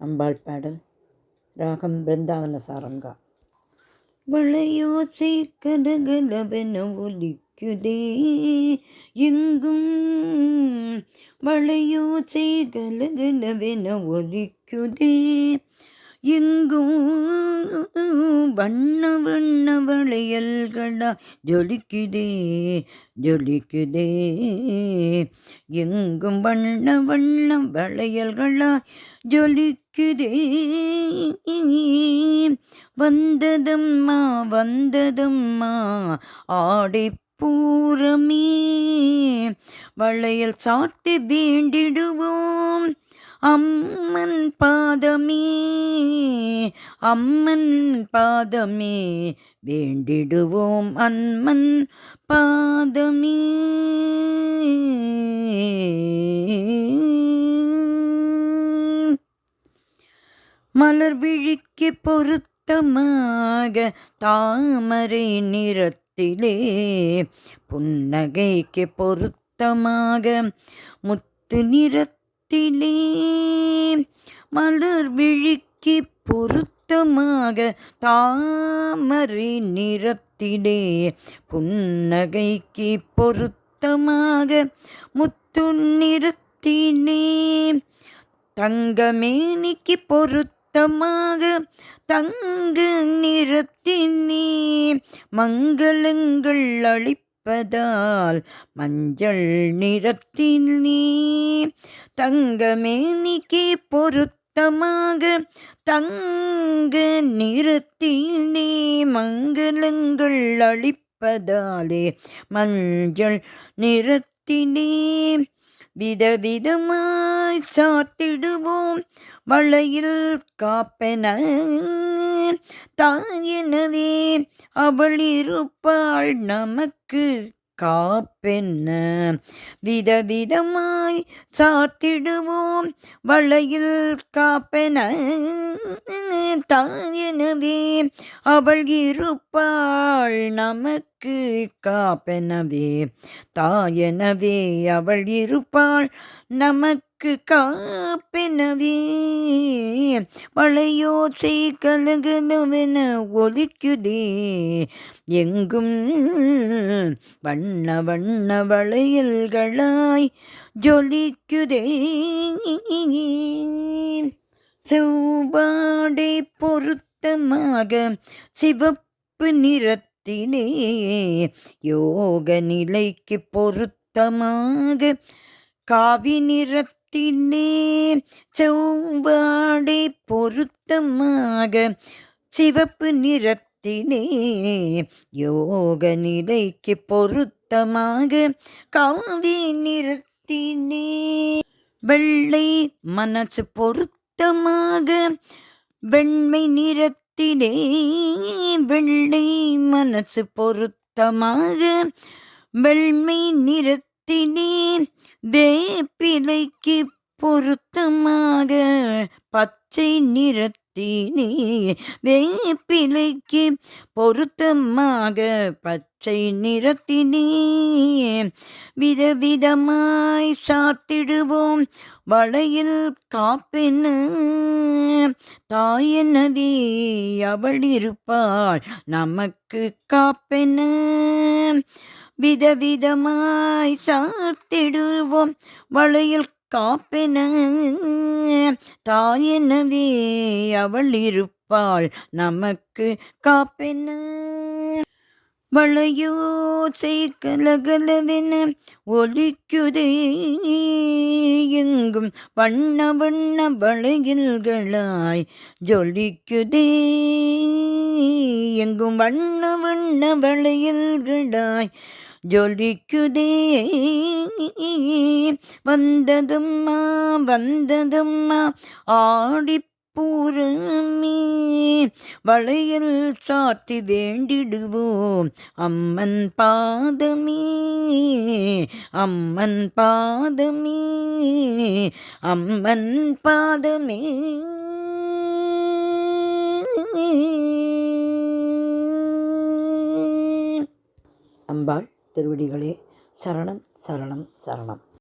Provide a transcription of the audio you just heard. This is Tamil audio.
அம்பாள் பாடல். ராகம் பிருந்தாவன சாரங்கா. வளையோசை கலகலவென ஒலிக்குதே எங்கும், வளையோசை கலகலவென ஒலிக்குதே எங்கும், வண்ண வண்ண வளையல்களா ஜொலிக்குதே ஜொலிக்குதே எங்கும், வண்ண வண்ண வளையல்களா ஜொலிக்குதே. வந்ததம்மா வந்ததம்மா ஆடிப்பூரமே, வளையல் சாத்தி வேண்டிடுவோம் அம்மன் பாதமே, அம்மன் பாதமே வேண்டிடுவோம் அம்மன் பாதமே. மலர் விழிக்கு பொருத்தமாக தாமரை நிறத்திலே, புன்னகைக்கு பொருத்தமாக முத்து நிறத்திலே, மலர் விழிக்கு பொருத்தமாக தாமரை நிறத்திலே, புன்னகைக்கு பொருத்தமாக முத்து நிறத்திலே, தங்கமேனிக்கு பொருத்தமாக தங்க நிறத்தினே, மங்களங்கள் அளிப்பதால் மஞ்சள் நிறத்தினே, தங்கமேனிக்கு பொருத்தமாக தங்க நிறத்தினே, மங்களங்கள் அளிப்பதாலே மஞ்சள் நிறத்தினே. விதவிதமாய் சாத்திடுவோம் வளையில் காப்பென தாயெனவே, அவள் இருப்பாள் நமக்கு காப்பென. விதவிதமாய் சாத்திடுவோம் வளையில் காப்பென தாயெனவே, அவள் இருப்பாள் நமக்கு காப்பெனவே, தாயெனவே அவள் இருப்பாள் நமக்கு காப்பெனவே. வளையோசை கலகலவென ஒலிக்குதே எங்கும், வண்ண வண்ண வளையல்களாய் ஜொலிக்குதே. செவ்வாடை பொருத்தமாக சிவப்பு நிறத்திலே, யோக நிலைக்கு பொருத்தமாக காவி நிறத்திலே, செவ்வாடை பொருத்தமாக சிவப்பு நிறத்திலே, யோக நிலைக்கு பொருத்தமாக காவி நிறத்திலே, வெள்ளை மனசு பொருத்தமாக வெண்மை நிறத்திலே, வெள்ளை மனசு பொருத்தமாக வெண்மை நிறத்திலே, வேப்பிலைக்கு பொருத்தமாக பச்சை நிறத்திலே, வேப்பிலைக்கு பொருத்தமாக பச்சை நிறத்திலே, விதவிதமாய் சாத்திடுவோம் வளையில் காப்பென தாயெனவே, அவள் இருப்பாள் நமக்கு காப்பென. விதவிதமாய் சாத்திடுவோம் வளையில் காப்பென தாயெனவே, அவள் இருப்பாள் நமக்கு காப்பென. வளையோசை கலகலவென ஒலிக்குதே எங்கும், வண்ண வண்ண வளையல்களாய் ஜொலிக்குதே எங்கும், வண்ண வண்ண வளையல்களாய் ஜொலிக்குதே. வந்ததம்மா வந்ததம்மா ஆடிப்பூரமே, வளையல் சாத்தி வேண்டிடுவோம் அம்மன் பாதமே, அம்மன் பாதமே, அம்மன் பாதமே. அம்பாள் திருவடிகளே சரணம் சரணம் சரணம்.